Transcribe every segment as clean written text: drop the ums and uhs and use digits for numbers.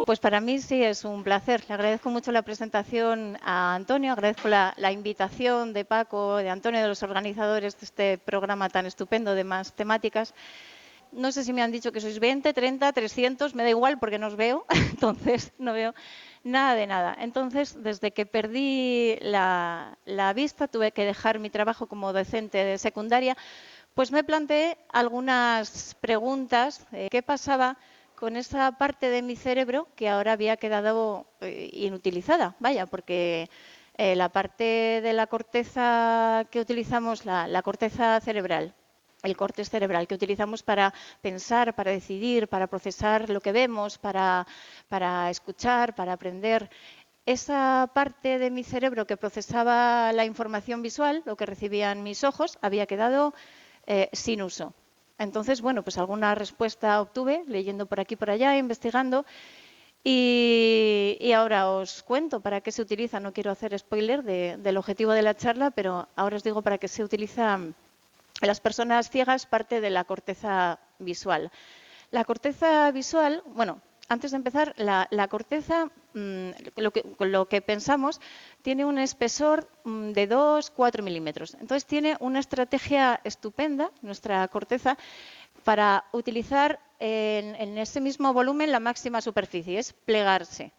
Pues para mí sí es un placer. Le agradezco mucho la presentación a Antonio, agradezco la invitación de Paco, de Antonio, de los organizadores de este programa tan estupendo de Más Temáticas. No sé si me han dicho que sois 20, 30, 300, me da igual porque no os veo, entonces no veo nada de nada. Entonces, desde que perdí la vista, tuve que dejar mi trabajo como docente de secundaria, pues me planteé algunas preguntas. ¿Qué pasaba con esa parte de mi cerebro que ahora había quedado inutilizada? Vaya, porque la parte de la corteza que utilizamos, la corteza cerebral, el córtex cerebral que utilizamos para pensar, para decidir, para procesar lo que vemos, para escuchar, para aprender. Esa parte de mi cerebro que procesaba la información visual, lo que recibían mis ojos, había quedado sin uso. Entonces, bueno, pues alguna respuesta obtuve leyendo por aquí y por allá, investigando. Y ahora os cuento para qué se utiliza. No quiero hacer spoiler del objetivo de la charla, pero ahora os digo para qué se utiliza en las personas ciegas parte de la corteza visual. La corteza visual, bueno, antes de empezar, la corteza, lo que pensamos, tiene un espesor de 2-4 milímetros. Entonces tiene una estrategia estupenda, nuestra corteza, para utilizar en ese mismo volumen la máxima superficie, es plegarse.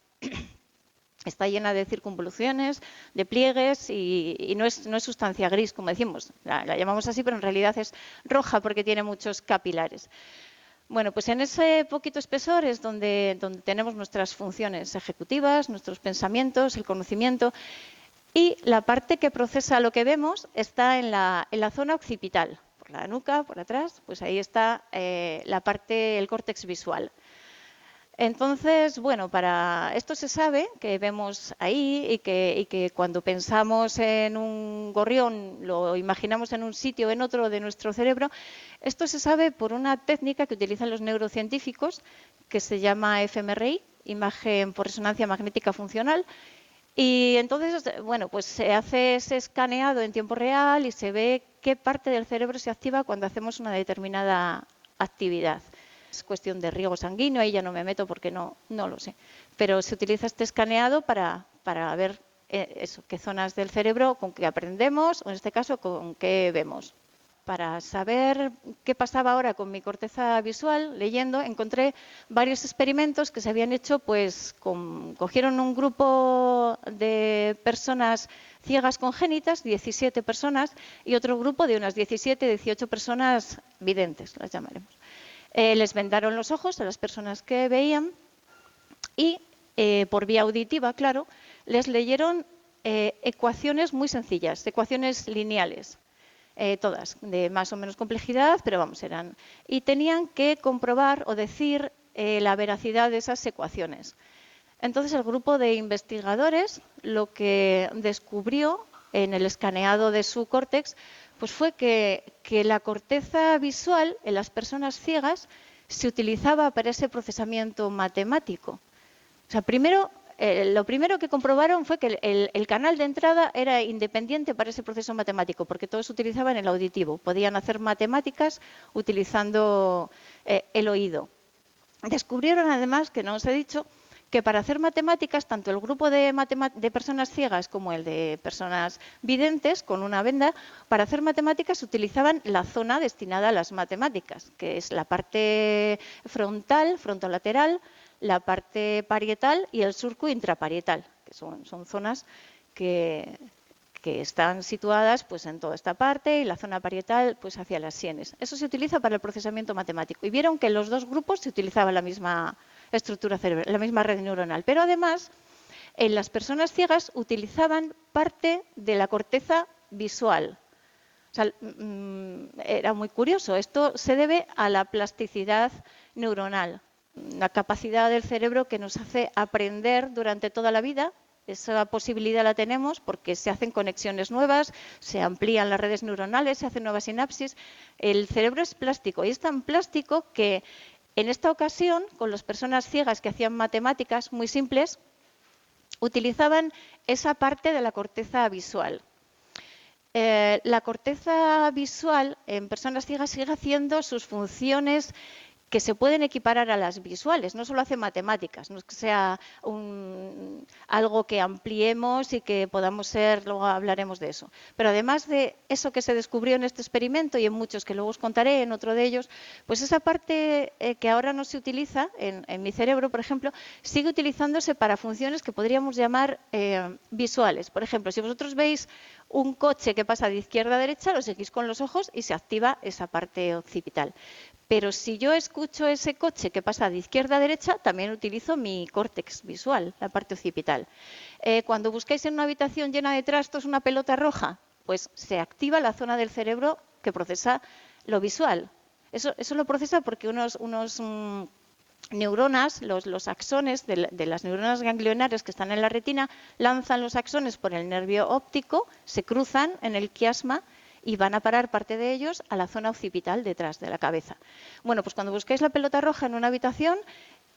Está llena de circunvoluciones, de pliegues y no es sustancia gris, como decimos. La llamamos así, pero en realidad es roja porque tiene muchos capilares. Bueno, pues en ese poquito espesor es donde tenemos nuestras funciones ejecutivas, nuestros pensamientos, el conocimiento. Y la parte que procesa lo que vemos está en la zona occipital, por la nuca, por atrás, pues ahí está la parte, el córtex visual. Entonces, bueno, para esto se sabe que vemos ahí y que cuando pensamos en un gorrión lo imaginamos en un sitio o en otro de nuestro cerebro. Esto se sabe por una técnica que utilizan los neurocientíficos que se llama fMRI, imagen por resonancia magnética funcional. Y entonces, bueno, pues se hace ese escaneado en tiempo real y se ve qué parte del cerebro se activa cuando hacemos una determinada actividad. Es cuestión de riego sanguíneo, ahí ya no me meto porque no lo sé. Pero se utiliza este escaneado para ver eso, qué zonas del cerebro con qué aprendemos, o en este caso con qué vemos. Para saber qué pasaba ahora con mi corteza visual, leyendo, encontré varios experimentos que se habían hecho, pues cogieron un grupo de personas ciegas congénitas, 17 personas, y otro grupo de unas 17, 18 personas videntes, las llamaremos. Les vendaron los ojos a las personas que veían y por vía auditiva, claro, les leyeron ecuaciones muy sencillas, ecuaciones lineales. Todas, de más o menos complejidad, pero vamos, eran. Y tenían que comprobar o decir la veracidad de esas ecuaciones. Entonces, el grupo de investigadores lo que descubrió en el escaneado de su córtex pues fue que la corteza visual en las personas ciegas se utilizaba para ese procesamiento matemático. O sea, lo primero que comprobaron fue que el canal de entrada era independiente para ese proceso matemático, porque todos utilizaban el auditivo. Podían hacer matemáticas utilizando el oído. Descubrieron además, que no os he dicho, que para hacer matemáticas, tanto el grupo de personas ciegas como el de personas videntes con una venda, para hacer matemáticas utilizaban la zona destinada a las matemáticas, que es la parte frontal, frontolateral, la parte parietal y el surco intraparietal, que son zonas que están situadas pues en toda esta parte y la zona parietal pues hacia las sienes. Eso se utiliza para el procesamiento matemático. Y vieron que en los dos grupos se utilizaba la misma estructura cerebral, la misma red neuronal. Pero además, en las personas ciegas utilizaban parte de la corteza visual. O sea, era muy curioso. Esto se debe a la plasticidad neuronal, la capacidad del cerebro que nos hace aprender durante toda la vida. Esa posibilidad la tenemos porque se hacen conexiones nuevas, se amplían las redes neuronales, se hacen nuevas sinapsis. El cerebro es plástico y es tan plástico que en esta ocasión, con las personas ciegas que hacían matemáticas muy simples, utilizaban esa parte de la corteza visual. La corteza visual en personas ciegas sigue haciendo sus funciones que se pueden equiparar a las visuales, no solo hace matemáticas, no es que sea algo que ampliemos y que podamos ser, luego hablaremos de eso. Pero además de eso que se descubrió en este experimento y en muchos que luego os contaré, en otro de ellos, pues esa parte que ahora no se utiliza, en mi cerebro, por ejemplo, sigue utilizándose para funciones que podríamos llamar visuales. Por ejemplo, si vosotros veis un coche que pasa de izquierda a derecha, lo seguís con los ojos y se activa esa parte occipital. Pero si yo escucho ese coche que pasa de izquierda a derecha, también utilizo mi córtex visual, la parte occipital. Cuando busquéis en una habitación llena de trastos una pelota roja, pues se activa la zona del cerebro que procesa lo visual. Eso lo procesa porque unos neuronas, los axones de las neuronas ganglionares que están en la retina, lanzan los axones por el nervio óptico, se cruzan en el quiasma y van a parar parte de ellos a la zona occipital detrás de la cabeza. Bueno, pues cuando busquéis la pelota roja en una habitación,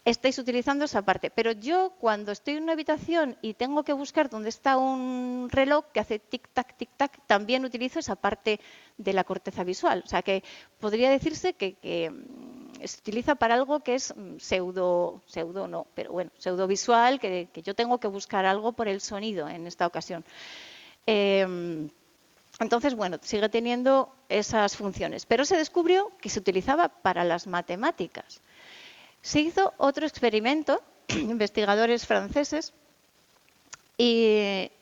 estáis utilizando esa parte. Pero yo, cuando estoy en una habitación y tengo que buscar dónde está un reloj que hace tic-tac, también utilizo esa parte de la corteza visual. O sea, que podría decirse que se utiliza para algo que es pseudo no, pero bueno, pseudovisual, que yo tengo que buscar algo por el sonido en esta ocasión. Entonces, bueno, sigue teniendo esas funciones, pero se descubrió que se utilizaba para las matemáticas. Se hizo otro experimento, investigadores franceses,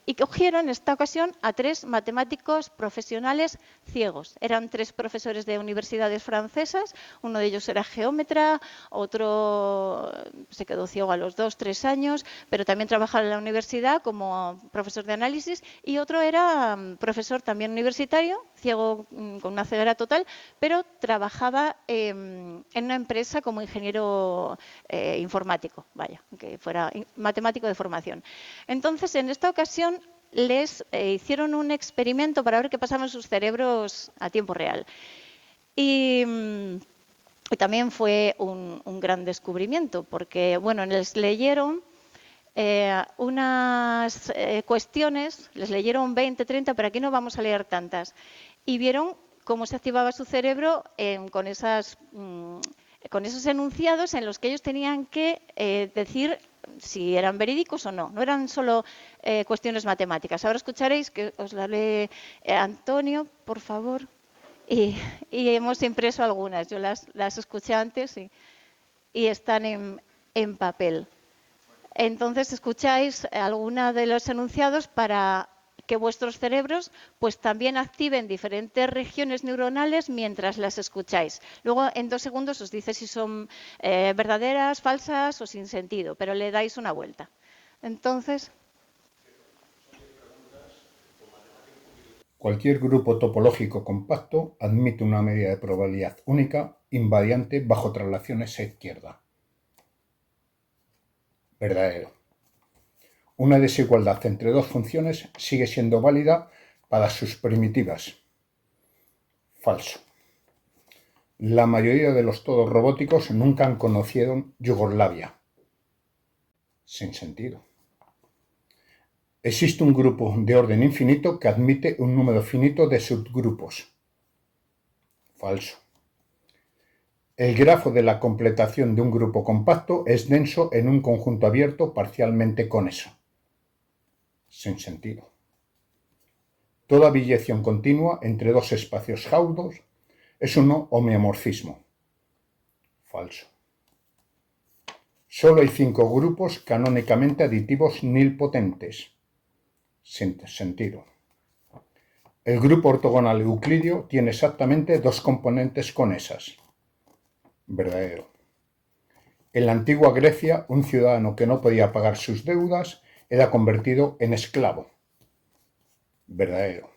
y cogieron en esta ocasión a 3 matemáticos profesionales ciegos. Eran 3 profesores de universidades francesas, uno de ellos era geómetra, otro se quedó ciego a los 2-3 años, pero también trabajaba en la universidad como profesor de análisis, y otro era profesor también universitario, ciego con una ceguera total, pero trabajaba en una empresa como ingeniero informático, vaya, que fuera matemático de formación. Entonces, en esta ocasión les hicieron un experimento para ver qué pasaba en sus cerebros a tiempo real. Y también fue un gran descubrimiento, porque bueno, les leyeron unas cuestiones, les leyeron 20, 30, pero aquí no vamos a leer tantas, y vieron cómo se activaba su cerebro con esos enunciados en los que ellos tenían que decir si eran verídicos o no. No eran solo cuestiones matemáticas. Ahora escucharéis que os la lee Antonio, por favor. Y hemos impreso algunas. Yo las escuché antes y están en papel. Entonces escucháis alguna de los enunciados para que vuestros cerebros pues también activen diferentes regiones neuronales mientras las escucháis. Luego en 2 segundos os dice si son verdaderas, falsas o sin sentido, pero le dais una vuelta. Entonces, cualquier grupo topológico compacto admite una medida de probabilidad única invariante bajo traslaciones a izquierda. Verdadero. Una desigualdad entre 2 funciones sigue siendo válida para sus primitivas. Falso. La mayoría de los todos robóticos nunca han conocido Yugoslavia. Sin sentido. Existe un grupo de orden infinito que admite un número finito de subgrupos. Falso. El grafo de la completación de un grupo compacto es denso en un conjunto abierto parcialmente conexo. Sin sentido. Toda biyección continua entre 2 espacios Gauss es un homeomorfismo. Falso. Solo hay 5 grupos canónicamente aditivos nilpotentes. Sin sentido. El grupo ortogonal euclidio tiene exactamente 2 componentes conexas. Verdadero. En la antigua Grecia, un ciudadano que no podía pagar sus deudas era convertido en esclavo. Verdadero.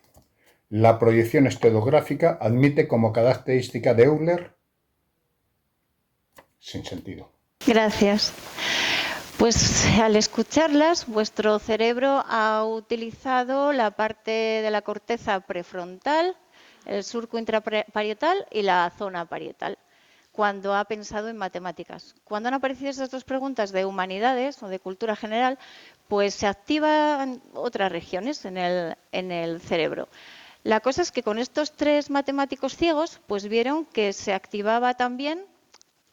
La proyección estereográfica admite como característica de Euler. Sin sentido. gracias. Pues al escucharlas, vuestro cerebro ha utilizado la parte de la corteza prefrontal, el surco intraparietal y la zona parietal, cuando ha pensado en matemáticas. Cuando han aparecido esas 2 preguntas de humanidades o de cultura general, pues se activan otras regiones en el cerebro. La cosa es que con estos 3 matemáticos ciegos, pues vieron que se activaba también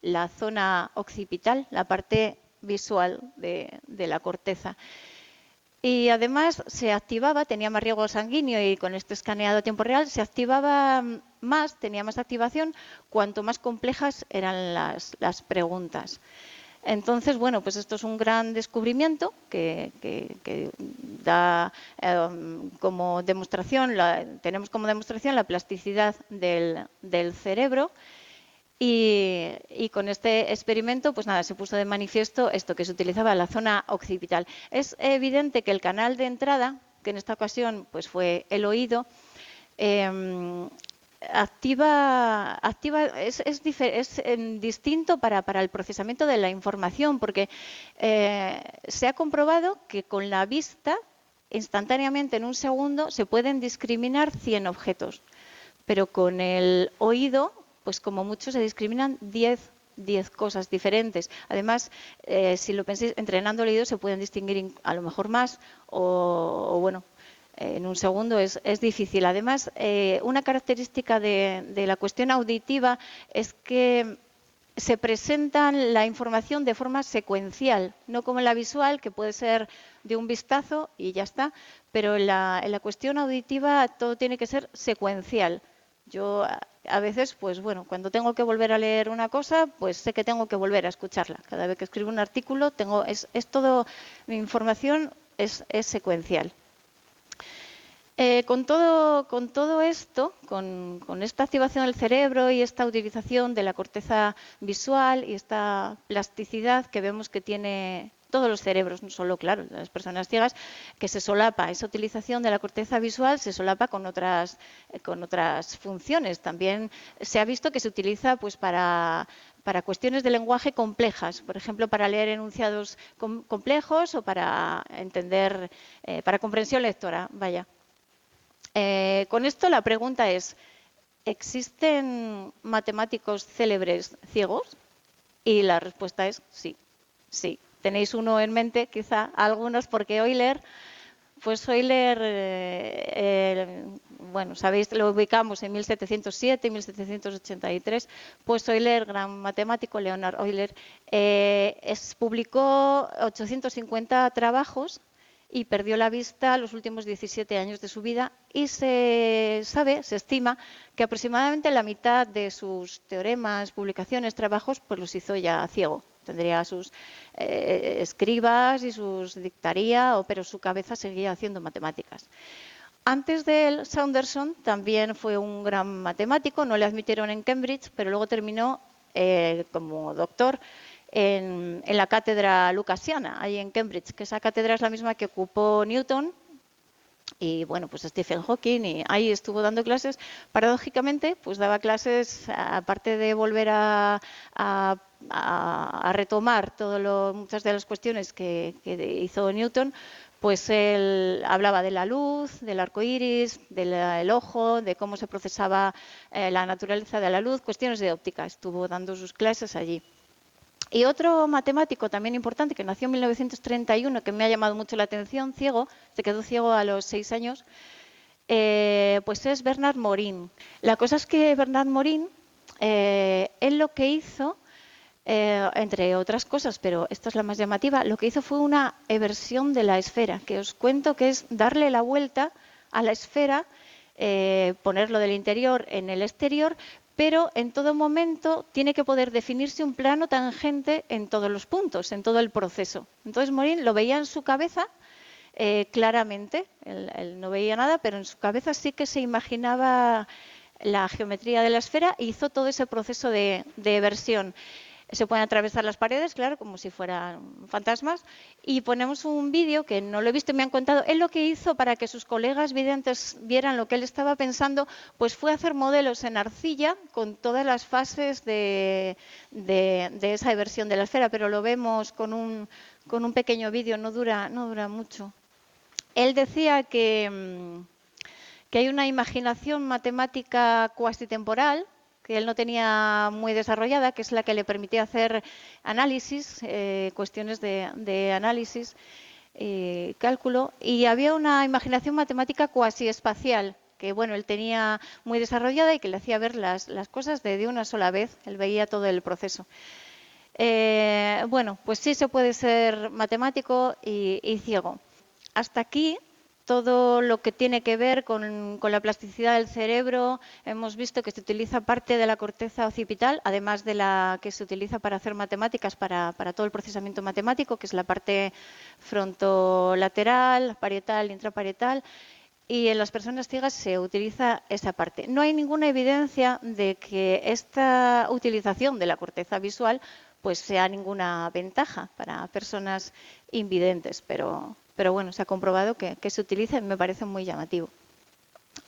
la zona occipital, la parte visual de la corteza. Y además se activaba, tenía más riego sanguíneo y con este escaneado a tiempo real se activaba más, tenía más activación cuanto más complejas eran las preguntas. Entonces, bueno, pues esto es un gran descubrimiento que da como demostración, tenemos como demostración la plasticidad del cerebro. Y con este experimento, pues nada, se puso de manifiesto esto, que se utilizaba la zona occipital. Es evidente que el canal de entrada, que en esta ocasión pues fue el oído, es distinto para el procesamiento de la información, porque se ha comprobado que con la vista, instantáneamente en un segundo, se pueden discriminar 100 objetos, pero con el oído, pues como mucho se discriminan 10 cosas diferentes. Además, si lo pensáis, entrenando el oído se pueden distinguir a lo mejor más o bueno, en un segundo es difícil. Además, una característica de la cuestión auditiva es que se presentan la información de forma secuencial, no como en la visual, que puede ser de un vistazo y ya está, pero en la cuestión auditiva todo tiene que ser secuencial. Yo a veces, pues bueno, cuando tengo que volver a leer una cosa, pues sé que tengo que volver a escucharla. Cada vez que escribo un artículo, es todo, mi información es secuencial. Con todo esto, con esta activación del cerebro y esta utilización de la corteza visual y esta plasticidad que vemos que tiene todos los cerebros, no solo, claro, las personas ciegas, que se solapa, esa utilización de la corteza visual se solapa con otras funciones. También se ha visto que se utiliza pues para cuestiones de lenguaje complejas, por ejemplo, para leer enunciados complejos o para entender, para comprensión lectora, vaya. Con esto la pregunta es, ¿existen matemáticos célebres ciegos? Y la respuesta es sí, sí. Tenéis uno en mente, quizá algunos, porque Euler, bueno, sabéis, lo ubicamos en 1707 y 1783, pues Euler, gran matemático, Leonhard Euler, publicó 850 trabajos y perdió la vista los últimos 17 años de su vida y se estima que aproximadamente la mitad de sus teoremas, publicaciones, trabajos, pues los hizo ya ciego. Tendría sus escribas y sus dictaría, pero su cabeza seguía haciendo matemáticas. Antes de él, Saunderson también fue un gran matemático, no le admitieron en Cambridge, pero luego terminó como doctor en la cátedra lucasiana, ahí en Cambridge, que esa cátedra es la misma que ocupó Newton y bueno, pues Stephen Hawking, y ahí estuvo dando clases. Paradójicamente, pues daba clases, aparte de volver a retomar muchas de las cuestiones que hizo Newton, pues él hablaba de la luz, del arco iris, del ojo, de cómo se procesaba la naturaleza de la luz, cuestiones de óptica. Estuvo dando sus clases allí. Y otro matemático también importante que nació en 1931, que me ha llamado mucho la atención, ciego, se quedó ciego a los 6 años, pues es Bernard Morin. La cosa es que Bernard Morin, él lo que hizo, entre otras cosas, pero esta es la más llamativa, lo que hizo fue una eversión de la esfera, que os cuento que es darle la vuelta a la esfera, ponerlo del interior en el exterior, pero en todo momento tiene que poder definirse un plano tangente en todos los puntos, en todo el proceso. Entonces Morin lo veía en su cabeza claramente, él no veía nada, pero en su cabeza sí que se imaginaba la geometría de la esfera e hizo todo ese proceso de eversión. Se pueden atravesar las paredes, claro, como si fueran fantasmas. Y ponemos un vídeo que no lo he visto y me han contado. Él lo que hizo para que sus colegas videntes vieran lo que él estaba pensando, pues fue hacer modelos en arcilla con todas las fases de esa eversión de la esfera. Pero lo vemos con un pequeño vídeo, no dura mucho. Él decía que hay una imaginación matemática cuasi temporal, que él no tenía muy desarrollada, que es la que le permitía hacer análisis, cuestiones de análisis, cálculo, y había una imaginación matemática cuasi espacial, que bueno, él tenía muy desarrollada y que le hacía ver las cosas de una sola vez, él veía todo el proceso. Bueno, pues sí se puede ser matemático y ciego. Hasta aquí todo lo que tiene que ver con la plasticidad del cerebro. Hemos visto que se utiliza parte de la corteza occipital, además de la que se utiliza para hacer matemáticas, para todo el procesamiento matemático, que es la parte frontolateral, parietal, intraparietal. Y en las personas ciegas se utiliza esa parte. No hay ninguna evidencia de que esta utilización de la corteza visual pues sea ninguna ventaja para personas invidentes, pero bueno, se ha comprobado que se utiliza y me parece muy llamativo.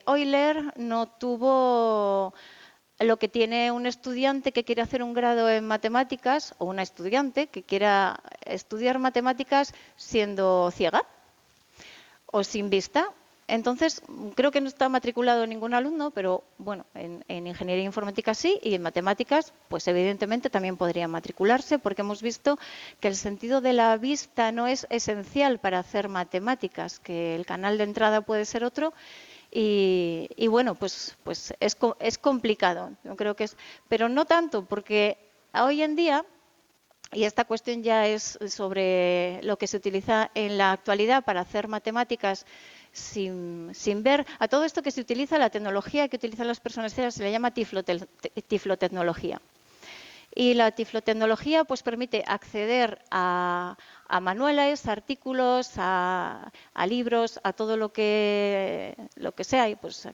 Euler no tuvo lo que tiene un estudiante que quiere hacer un grado en matemáticas o una estudiante que quiera estudiar matemáticas siendo ciega o sin vista. Entonces, creo que no está matriculado ningún alumno, pero bueno, en ingeniería informática sí, y en matemáticas, pues evidentemente también podría matricularse, porque hemos visto que el sentido de la vista no es esencial para hacer matemáticas, que el canal de entrada puede ser otro, y bueno, pues es complicado, yo creo que es, pero no tanto, porque hoy en día, y esta cuestión ya es sobre lo que se utiliza en la actualidad para hacer matemáticas sin ver. A todo esto que se utiliza, la tecnología que utilizan las personas ciegas se le llama tiflotecnología. Y la tiflotecnología pues permite acceder a manuales, a artículos, a libros, a todo lo que sea. Y pues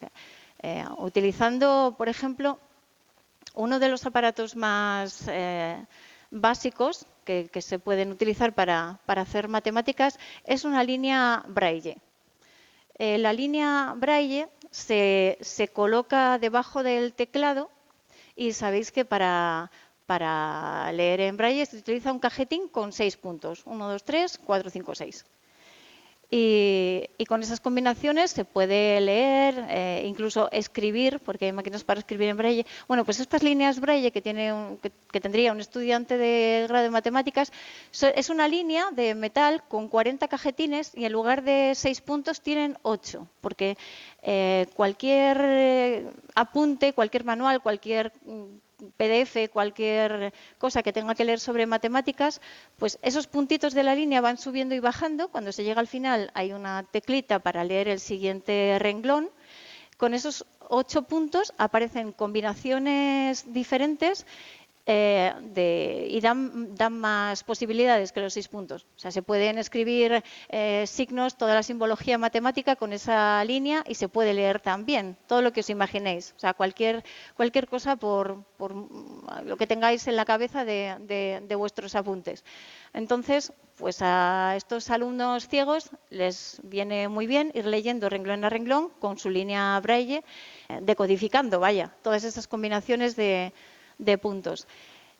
utilizando, por ejemplo, uno de los aparatos más básicos que se pueden utilizar para hacer matemáticas es una línea Braille. La línea Braille se coloca debajo del teclado y sabéis que para leer en Braille se utiliza un cajetín con 6 puntos. 1, 2, 3, 4, 5, 6. Y con esas combinaciones se puede leer, incluso escribir, porque hay máquinas para escribir en Braille. Bueno, pues estas líneas Braille que tendría un estudiante de grado de matemáticas, es una línea de metal con 40 cajetines y en lugar de 6 puntos tienen 8, porque cualquier apunte, cualquier manual, cualquier PDF, cualquier cosa que tenga que leer sobre matemáticas, pues esos puntitos de la línea van subiendo y bajando. Cuando se llega al final hay una teclita para leer el siguiente renglón. Con esos 8 puntos aparecen combinaciones diferentes y dan más posibilidades que los 6 puntos. O sea, se pueden escribir signos, toda la simbología matemática con esa línea y se puede leer también todo lo que os imaginéis. O sea, cualquier cosa por lo que tengáis en la cabeza de vuestros apuntes. Entonces, pues a estos alumnos ciegos les viene muy bien ir leyendo renglón a renglón con su línea Braille, decodificando, todas esas combinaciones de puntos.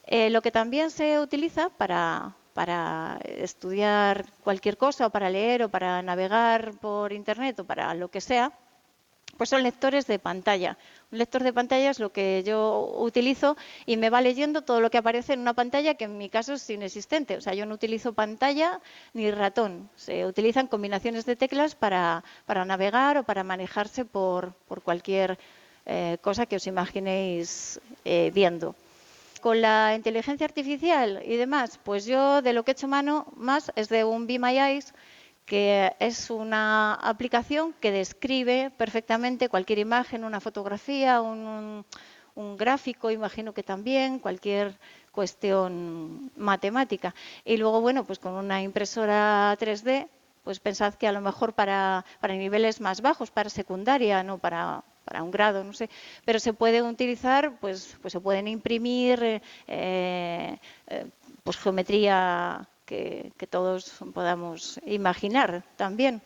Lo que también se utiliza para estudiar cualquier cosa, o para leer, o para navegar por internet, o para lo que sea, pues son lectores de pantalla. Un lector de pantalla es lo que yo utilizo y me va leyendo todo lo que aparece en una pantalla, que en mi caso es inexistente. O sea, yo no utilizo pantalla ni ratón. Se utilizan combinaciones de teclas para navegar o para manejarse por cualquier cosa que os imaginéis viendo. Con la inteligencia artificial y demás, pues yo de lo que he hecho mano más es de un Be My Eyes, que es una aplicación que describe perfectamente cualquier imagen, una fotografía, un gráfico, imagino que también, cualquier cuestión matemática. Y luego, bueno, pues con una impresora 3D, pues pensad que a lo mejor para niveles más bajos, para secundaria, no para un grado, no sé, pero se puede utilizar, pues se pueden imprimir pues geometría que todos podamos imaginar también.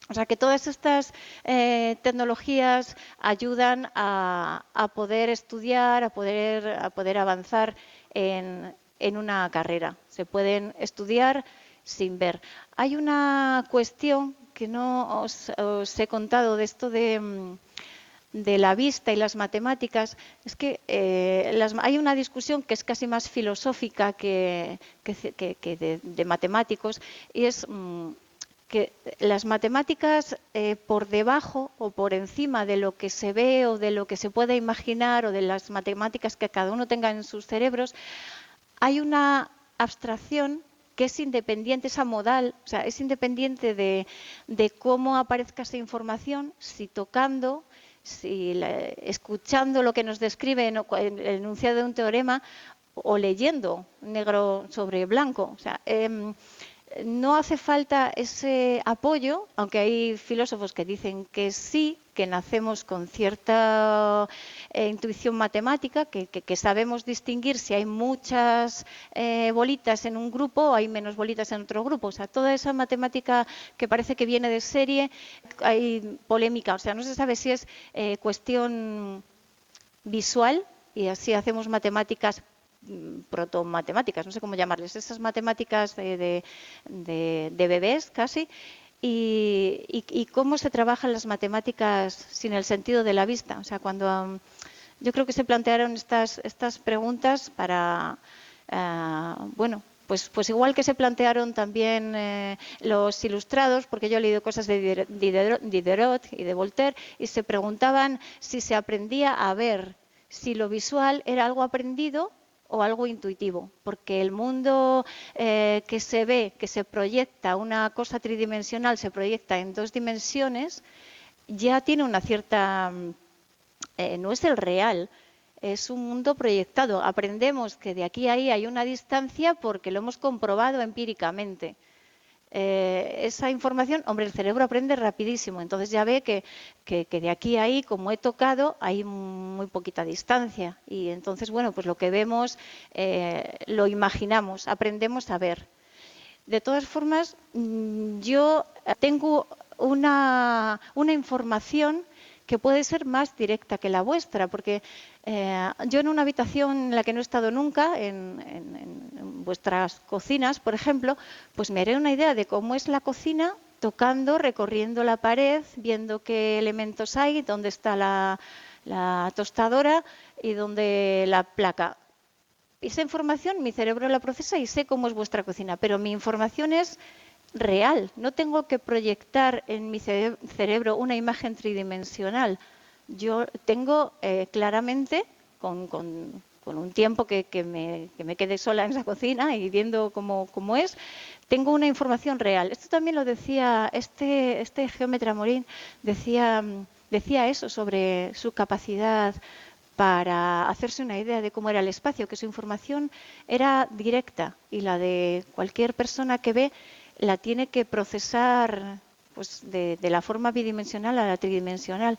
O sea que todas estas tecnologías ayudan a poder estudiar, a poder avanzar en una carrera. Se pueden estudiar sin ver. Hay una cuestión que no os he contado de esto de la vista y las matemáticas. Es que hay una discusión que es casi más filosófica que de matemáticos, y es que las matemáticas por debajo o por encima de lo que se ve o de lo que se puede imaginar o de las matemáticas que cada uno tenga en sus cerebros, hay una abstracción que es independiente, esa modal, o sea, es independiente de cómo aparezca esa información, si tocando, si escuchando lo que nos describe en el enunciado de un teorema o leyendo negro sobre blanco. O sea, no hace falta ese apoyo, aunque hay filósofos que dicen que sí, que nacemos con cierta intuición matemática, que sabemos distinguir si hay muchas bolitas en un grupo o hay menos bolitas en otro grupo. O sea, toda esa matemática que parece que viene de serie, hay polémica. O sea, no se sabe si es cuestión visual y así hacemos matemáticas protomatemáticas, no sé cómo llamarles, esas matemáticas de bebés casi, y cómo se trabajan las matemáticas sin el sentido de la vista. O sea, cuando yo creo que se plantearon estas preguntas para, bueno, pues igual que se plantearon también los ilustrados, porque yo he leído cosas de Diderot y de Voltaire, y se preguntaban si se aprendía a ver, si lo visual era algo aprendido o algo intuitivo, porque el mundo que se ve, que se proyecta, una cosa tridimensional se proyecta en dos dimensiones, ya tiene una cierta... no es el real, es un mundo proyectado. Aprendemos que de aquí a ahí hay una distancia porque lo hemos comprobado empíricamente. Esa información, hombre, el cerebro aprende rapidísimo, entonces ya ve que de aquí a ahí, como he tocado, hay muy poquita distancia y entonces, bueno, pues lo que vemos lo imaginamos, aprendemos a ver. De todas formas, yo tengo una información que puede ser más directa que la vuestra, porque yo en una habitación en la que no he estado nunca, en vuestras cocinas, por ejemplo, pues me haré una idea de cómo es la cocina tocando, recorriendo la pared, viendo qué elementos hay, dónde está la tostadora y dónde la placa. Esa información mi cerebro la procesa y sé cómo es vuestra cocina, pero mi información es real. No tengo que proyectar en mi cerebro una imagen tridimensional. Yo tengo claramente, con un tiempo que me quede sola en esa cocina y viendo cómo es, tengo una información real. Esto también lo decía este geómetra Morín, decía eso sobre su capacidad para hacerse una idea de cómo era el espacio, que su información era directa y la de cualquier persona que ve la tiene que procesar pues de la forma bidimensional a la tridimensional.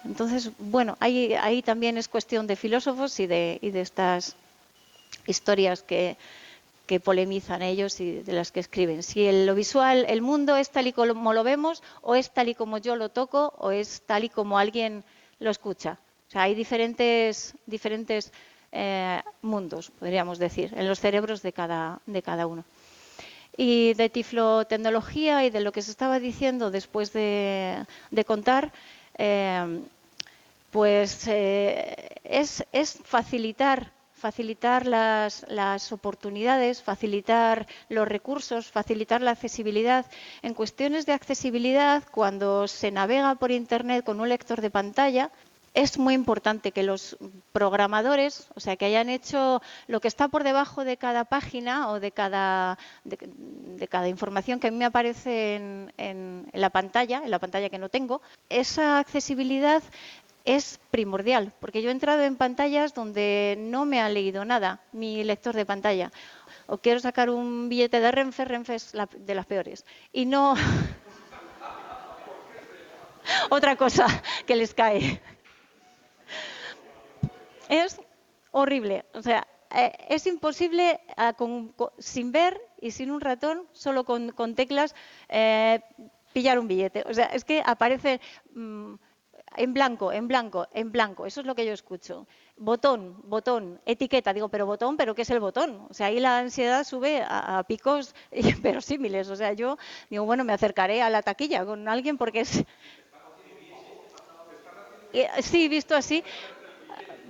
Entonces, bueno, ahí también es cuestión de filósofos y de estas historias que polemizan ellos y de las que escriben. Si lo visual, el mundo es tal y como lo vemos, o es tal y como yo lo toco, o es tal y como alguien lo escucha. O sea, hay diferentes mundos, podríamos decir, en los cerebros de cada uno. Y de tiflotecnología y de lo que se estaba diciendo después de contar, pues es facilitar las oportunidades, facilitar los recursos, facilitar la accesibilidad. En cuestiones de accesibilidad, cuando se navega por Internet con un lector de pantalla, es muy importante que los programadores, o sea, que hayan hecho lo que está por debajo de cada página o de cada información que a mí me aparece en la pantalla que no tengo, esa accesibilidad es primordial, porque yo he entrado en pantallas donde no me ha leído nada mi lector de pantalla. O quiero sacar un billete de Renfe, Renfe es de las peores. Y no... Otra cosa que les cae. Es horrible, o sea, es imposible sin ver y sin un ratón, solo con teclas, pillar un billete. O sea, es que aparece en blanco, en blanco, en blanco. Eso es lo que yo escucho. Botón, etiqueta. Digo, ¿pero qué es el botón? O sea, ahí la ansiedad sube a picos verosímiles. O sea, yo digo, bueno, me acercaré a la taquilla con alguien porque es... Sí, visto así...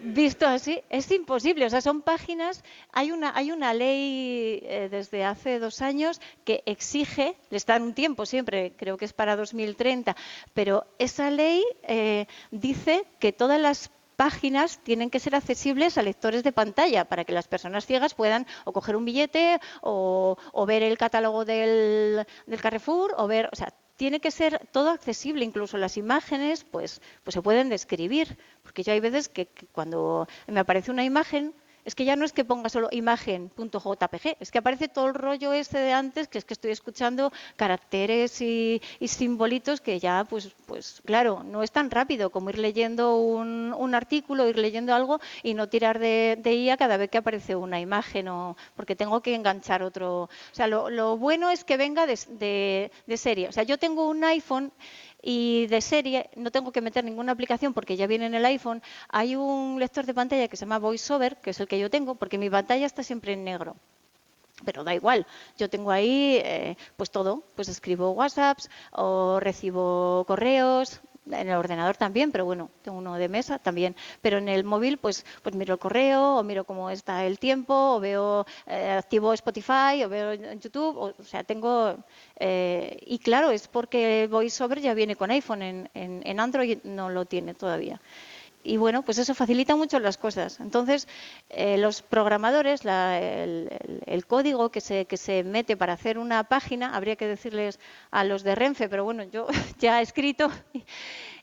Visto así, es imposible. O sea, son páginas. Hay una ley desde hace 2 años que exige, le está en un tiempo siempre, creo que es para 2030, pero esa ley dice que todas las páginas tienen que ser accesibles a lectores de pantalla para que las personas ciegas puedan o coger un billete o ver el catálogo del Carrefour o ver, o sea, tiene que ser todo accesible, incluso las imágenes, pues se pueden describir, porque yo hay veces que cuando me aparece una imagen, es que ya no es que ponga solo imagen.jpg, es que aparece todo el rollo ese de antes, que es que estoy escuchando caracteres y simbolitos que ya, pues claro, no es tan rápido como ir leyendo un artículo, ir leyendo algo y no tirar de IA cada vez que aparece una imagen, porque tengo que enganchar otro. O sea, lo bueno es que venga de serie. O sea, yo tengo un iPhone y de serie no tengo que meter ninguna aplicación porque ya viene en el iPhone. Hay un lector de pantalla que se llama VoiceOver, que es el que yo tengo, porque mi pantalla está siempre en negro. Pero da igual, yo tengo ahí pues todo, pues escribo WhatsApps o recibo correos, en el ordenador también, pero bueno, tengo uno de mesa también, pero en el móvil pues miro el correo o miro cómo está el tiempo o veo, activo Spotify o veo en YouTube, o sea, tengo, y claro, es porque VoiceOver ya viene con iPhone, en Android no lo tiene todavía. Y bueno, pues eso facilita mucho las cosas. Entonces, los programadores, el código que se mete para hacer una página, habría que decirles a los de Renfe, pero bueno, yo ya he escrito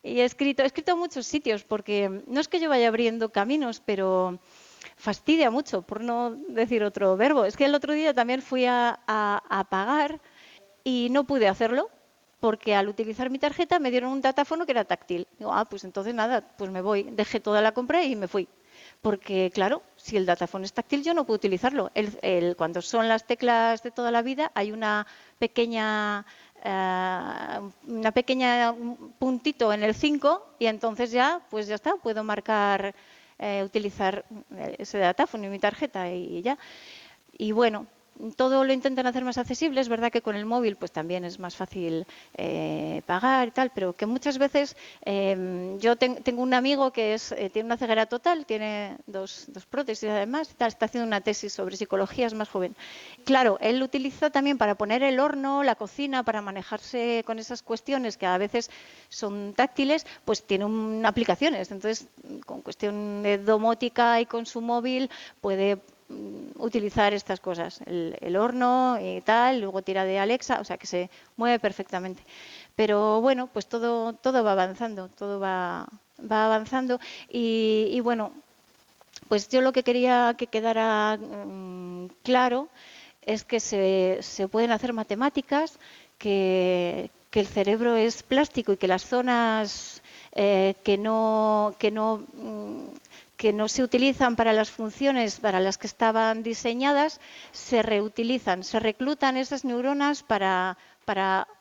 y he escrito en muchos sitios, porque no es que yo vaya abriendo caminos, pero fastidia mucho, por no decir otro verbo. Es que el otro día también fui a pagar y no pude hacerlo porque al utilizar mi tarjeta me dieron un datáfono que era táctil. Digo, pues entonces nada, pues me voy. Dejé toda la compra y me fui. Porque, claro, si el datáfono es táctil yo no puedo utilizarlo. Cuando son las teclas de toda la vida hay una pequeña puntito en el 5 y entonces ya, pues ya está, puedo marcar, utilizar ese datáfono y mi tarjeta y ya. Y bueno, todo lo intentan hacer más accesible. Es verdad que con el móvil pues también es más fácil pagar y tal, pero que muchas veces yo tengo un amigo que tiene una ceguera total, tiene dos prótesis además, está haciendo una tesis sobre psicología, es más joven. Claro, él lo utiliza también para poner el horno, la cocina, para manejarse con esas cuestiones que a veces son táctiles, pues tiene aplicaciones. Entonces, con cuestión de domótica y con su móvil puede utilizar estas cosas, el horno y tal, luego tira de Alexa, o sea que se mueve perfectamente. Pero bueno, pues todo va avanzando, todo va avanzando y bueno, pues yo lo que quería que quedara claro es que se pueden hacer matemáticas, que el cerebro es plástico y que las zonas que no se utilizan para las funciones para las que estaban diseñadas, se reutilizan, se reclutan esas neuronas para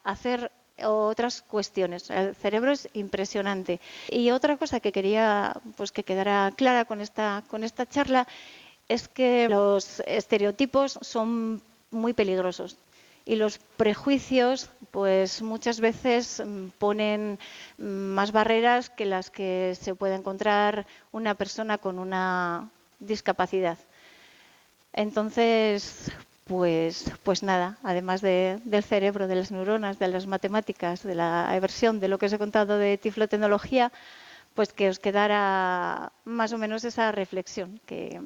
hacer otras cuestiones. El cerebro es impresionante. Y otra cosa que quería pues que quedara clara con esta charla es que los estereotipos son muy peligrosos. Y los prejuicios, pues muchas veces ponen más barreras que las que se puede encontrar una persona con una discapacidad. Entonces, pues nada, además del cerebro, de las neuronas, de las matemáticas, de la versión de lo que os he contado de tiflotecnología, pues que os quedara más o menos esa reflexión, que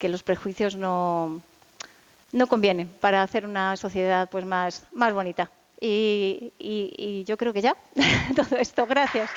los prejuicios no convienen para hacer una sociedad pues más bonita. Y yo creo que ya, todo esto. Gracias.